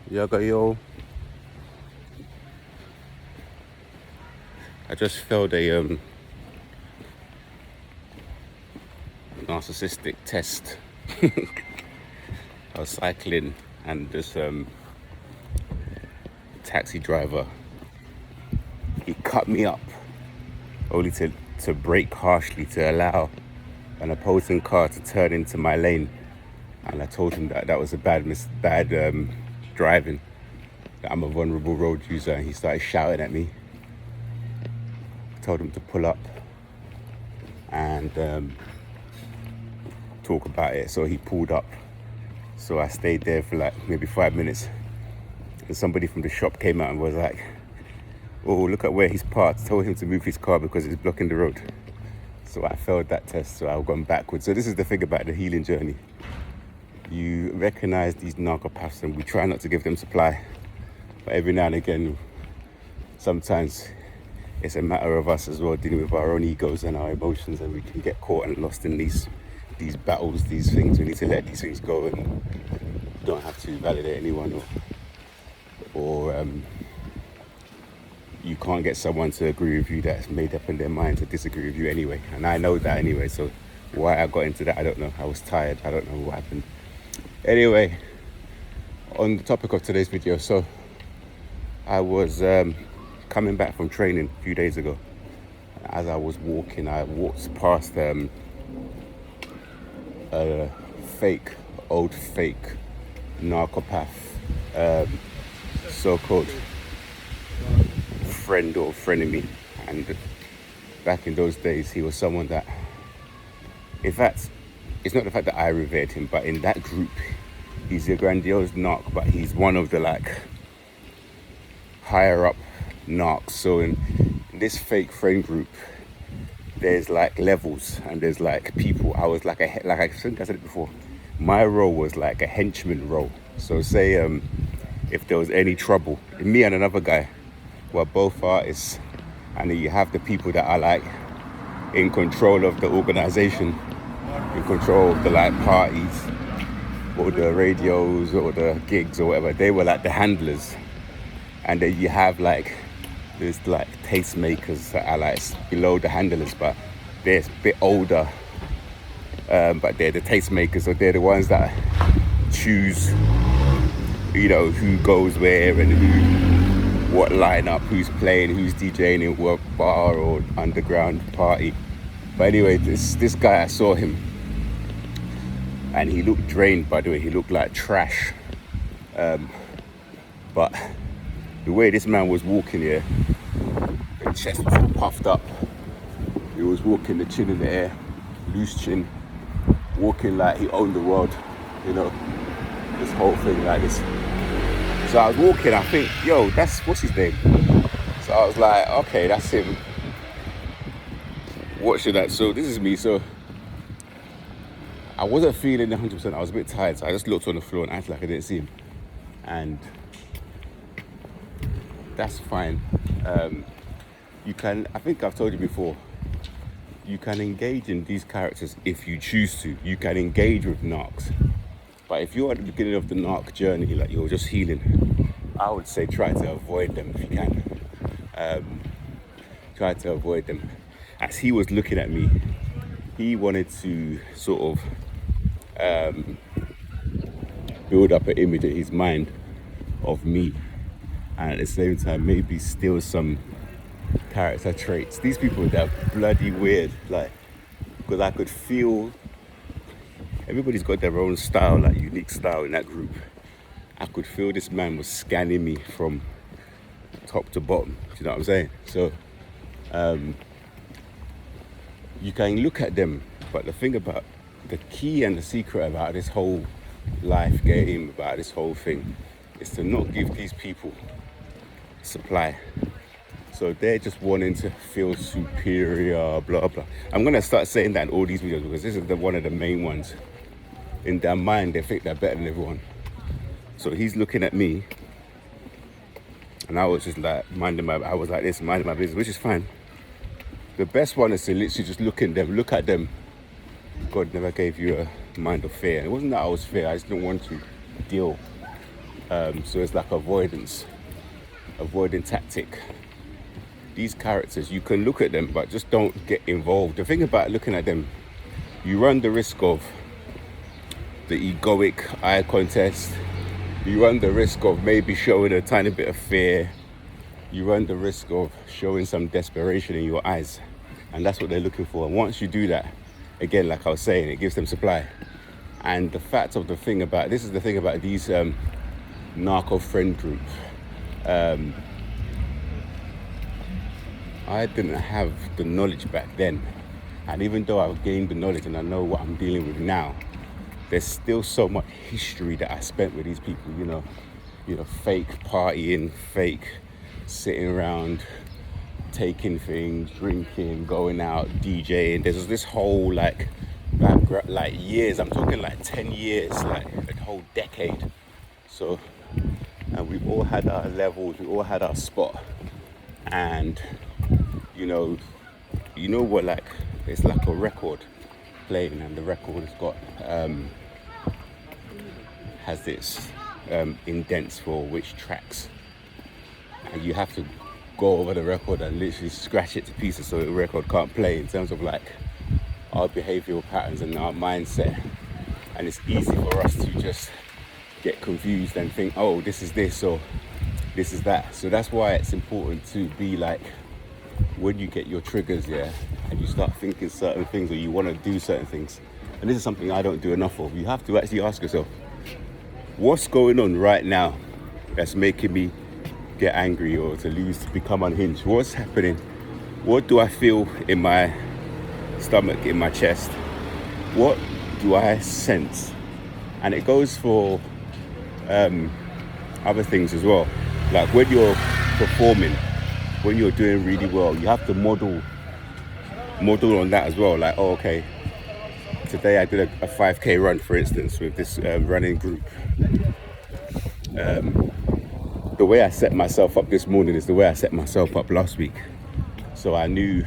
Yaga yo. I just failed a narcissistic test. I was cycling and this taxi driver, he cut me up only to brake harshly to allow an opposing car to turn into my lane. And I told him that was a bad driving, that I'm a vulnerable road user, and he started shouting at me. I told him to pull up and talk about it, so he pulled up. So I stayed there for like maybe 5 minutes, and somebody from the shop came out and was like, oh, look at where he's parked. Told him to move his car because it's blocking the road. So I failed that test, so I've gone backwards. So this is the thing about the healing journey. You recognize these narcopaths and we try not to give them supply. But every now and again, sometimes it's a matter of us as well dealing with our own egos and our emotions, and we can get caught and lost in these battles, these things. We need to let these things go, and don't have to validate anyone, or you can't get someone to agree with you that's made up in their mind to disagree with you anyway. And I know that anyway, so why I got into that, I don't know. I was tired, I don't know what happened. Anyway, on the topic of today's video, so I was coming back from training a few days ago. As I was walking, I walked past a old fake narcopath, so-called friend or frenemy. And back in those days, he was someone that, in fact, it's not the fact that I revered him, but in that group, he's a grandiose narc, but he's one of the like higher up narcs. So in this fake friend group, there's like levels and there's like people. I was like I think I said it before, my role was like a henchman role. So say if there was any trouble, me and another guy were both artists, and then you have the people that are like in control of the organization, in control of the like parties or the radios or the gigs or whatever. They were like the handlers. And then you have like there's like tastemakers that are like below the handlers, but they're a bit older, but they're the tastemakers, so they're the ones that choose, you know, who goes where and what lineup, who's playing, who's DJing in what bar or underground party. But anyway, this guy, I saw him and he looked drained, by the way. He looked like trash, but the way this man was walking here, the chest was all puffed up. He was walking the chin in the air, loose chin, walking like he owned the world, you know, this whole thing like this. So I was walking, I think, yo, what's his name? So I was like, okay, that's him. So this is me. So I wasn't feeling 100%. I was a bit tired, so I just looked on the floor and acted like I didn't see him. And that's fine. You can, I think I've told you before, you can engage in these characters if you choose to. You can engage with narcs. But if you're at the beginning of the narc journey, like you're just healing, I would say try to avoid them if you can. Try to avoid them. As he was looking at me, he wanted to sort of build up an image in his mind of me, and at the same time maybe steal some character traits. These people, they're bloody weird, like, because I could feel everybody's got their own style, like unique style in that group. I could feel this man was scanning me from top to bottom. Do you know what I'm saying? So you can look at them, but the thing about the key and the secret about this whole life game, about this whole thing, is to not give these people supply. So they're just wanting to feel superior, blah blah. I'm gonna start saying that in all these videos because this is one of the main ones. In their mind, they think they're better than everyone. So he's looking at me, and I was just like minding my business, which is fine. The best one is to literally just look at them. God never gave you a mind of fear. It wasn't that I was fear, I just didn't want to deal So it's like avoiding tactic. These characters, you can look at them, but just don't get involved. The thing about looking at them, you run the risk of the egoic eye contest. You run the risk of maybe showing a tiny bit of fear. You run the risk of showing some desperation in your eyes. And that's what they're looking for. And once you do that, again, like I was saying, it gives them supply. And the fact of the thing about, this is the thing about these narco friend groups. I didn't have the knowledge back then. And even though I've gained the knowledge and I know what I'm dealing with now, there's still so much history that I spent with these people, you know, fake partying, fake sitting around, taking things, drinking, going out, DJing. There's this whole like years, I'm talking like 10 years, like a whole decade. So, and we've all had our levels, we all had our spot. And, you know what, like, it's like a record playing, and the record has got, has this indents for which tracks. And you have to go over the record and literally scratch it to pieces so the record can't play, in terms of like our behavioral patterns and our mindset. And it's easy for us to just get confused and think, oh, this is this or this is that. So that's why it's important to be like, when you get your triggers, yeah, and you start thinking certain things or you want to do certain things, and this is something I don't do enough of, you have to actually ask yourself, what's going on right now that's making me get angry or to become unhinged? What's happening? What do I feel in my stomach, in my chest? What do I sense? And it goes for other things as well. Like when you're performing, when you're doing really well, you have to model on that as well. Like, oh, okay, today I did a 5k run, for instance, with this running group. The way I set myself up this morning is the way I set myself up last week. So I knew,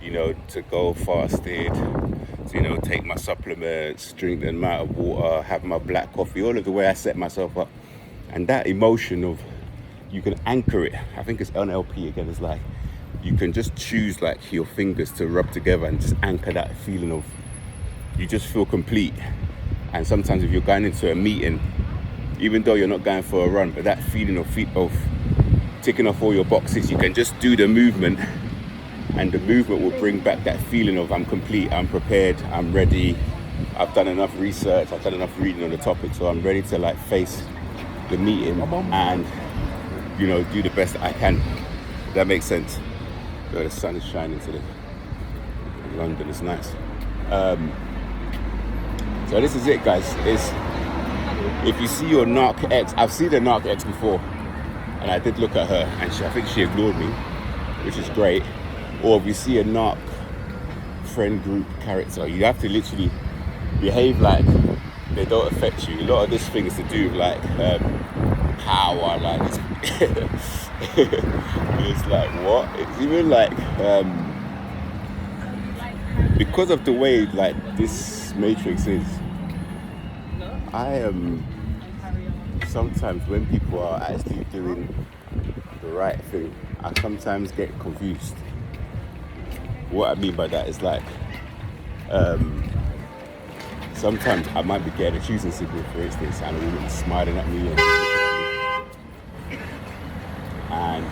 to go fasted, to, take my supplements, drink the amount of water, have my black coffee, all of the way I set myself up. And that emotion of, you can anchor it. I think it's NLP again. It's like, you can just choose like your fingers to rub together and just anchor that feeling of, you just feel complete. And sometimes if you're going into a meeting, even though you're not going for a run, but that feeling of ticking off all your boxes, you can just do the movement, and the movement will bring back that feeling of, I'm complete, I'm prepared, I'm ready, I've done enough research, I've done enough reading on the topic, so I'm ready to like face the meeting and, do the best that I can. That makes sense. So the sun is shining today in London, it's nice. So this is it, guys. If you see your narc ex, I've seen the narc ex before, and I did look at her, and I think she ignored me, which is great. Or if you see a narc friend group character, you have to literally behave like they don't affect you. A lot of this thing is to do with like power, like it's, it's like what? It's even like because of the way like this matrix is. I am sometimes, when people are actually doing the right thing, I sometimes get confused. What I mean by that is like, sometimes I might be getting a choosing signal, for instance, and a woman smiling at me and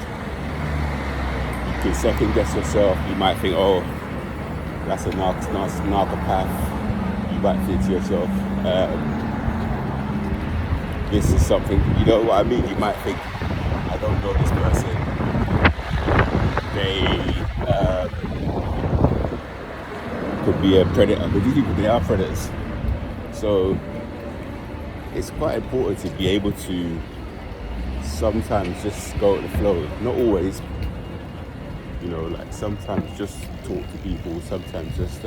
you can second guess yourself. You might think, oh, that's a narcopath. You might think to yourself, this is something, you know what I mean? You might think, I don't know this person. They could be a predator, but these people, they are predators. So it's quite important to be able to sometimes just go with the flow. Not always, like sometimes just talk to people, sometimes just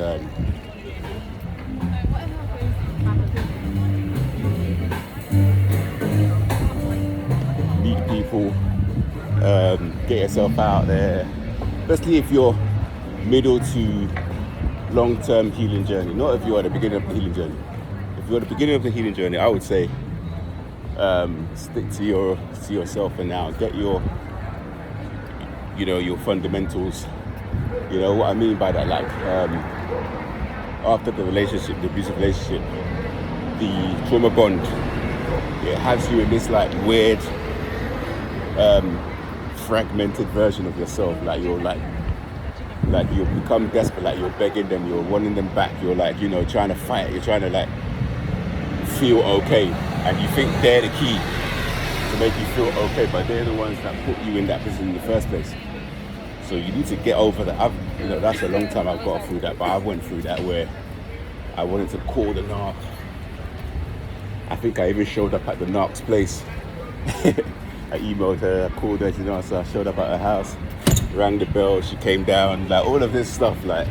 meet people, get yourself out there, especially if you're middle to long-term healing journey. Not if you're at the beginning of the healing journey. If you're at the beginning of the healing journey, I would say Stick to yourself for now. Get your your fundamentals. You know what I mean by that? Like after the abusive relationship, the trauma bond, it has you in this like weird fragmented version of yourself. Like you become desperate, like you're begging them, you're wanting them back, you're like, trying to fight, you're trying to like feel okay, and you think they're the key to make you feel okay, but they're the ones that put you in that position in the first place. So you need to get over that. That's a long time I've got through that, but I went through that where I wanted to call the narc. I think I even showed up at the narc's place. I emailed her, I called her, so I showed up at her house, rang the bell, she came down, like all of this stuff, like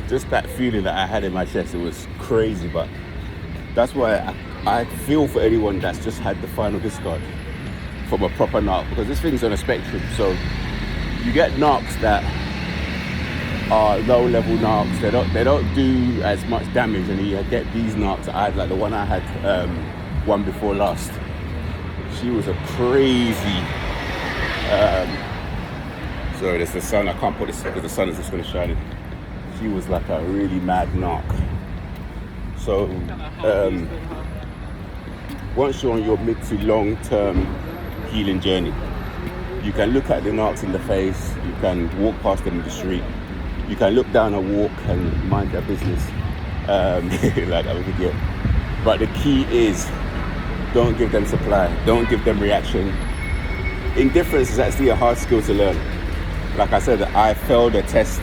just that feeling that I had in my chest, it was crazy. But that's why I feel for anyone that's just had the final discard from a proper narc, because this thing's on a spectrum. So you get narcs that are low level narcs, they don't do as much damage, and you get these narcs. I had like the one I had one before last. She was a crazy sorry, there's the sun, I can't put this because the sun is just going to shine it. She was like a really mad narc. So once you're on your mid to long term healing journey, you can look at the narcs in the face, you can walk past them in the street, you can look down a walk and mind their business, like that video. But the key is, don't give them supply, don't give them reaction. Indifference is actually a hard skill to learn. Like I said, I failed a test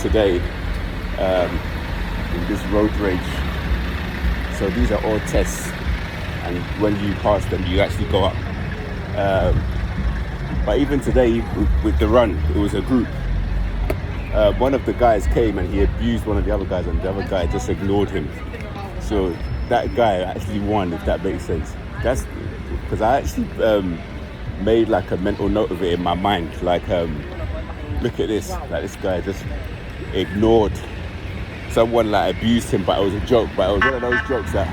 today in this road rage. So these are all tests, and when you pass them, you actually go up. But even today, with the run, it was a group. One of the guys came and he abused one of the other guys, and the other guy just ignored him. So that guy actually won, if that makes sense. That's because I actually made like a mental note of it in my mind. Like, look at this. Like, this guy just ignored someone, like abused him, but it was a joke. But it was one of those jokes that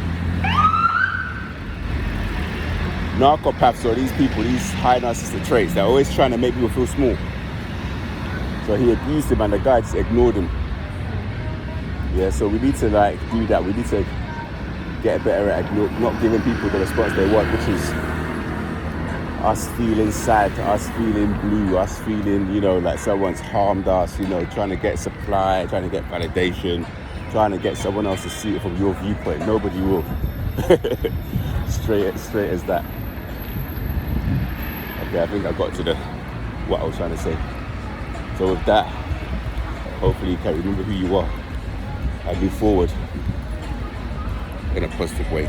narcopaths, or these people, these high narcissistic traits, they're always trying to make people feel small. So he abused him and the guy just ignored him. Yeah, so we need to like do that. We need to get better at not giving people the response they want, which is us feeling sad, us feeling blue, us feeling, like someone's harmed us, trying to get supply, trying to get validation, trying to get someone else to see it from your viewpoint. Nobody will. straight as that. Okay, I think I got to what I was trying to say. So with that, hopefully you can remember who you are and move forward in a positive way.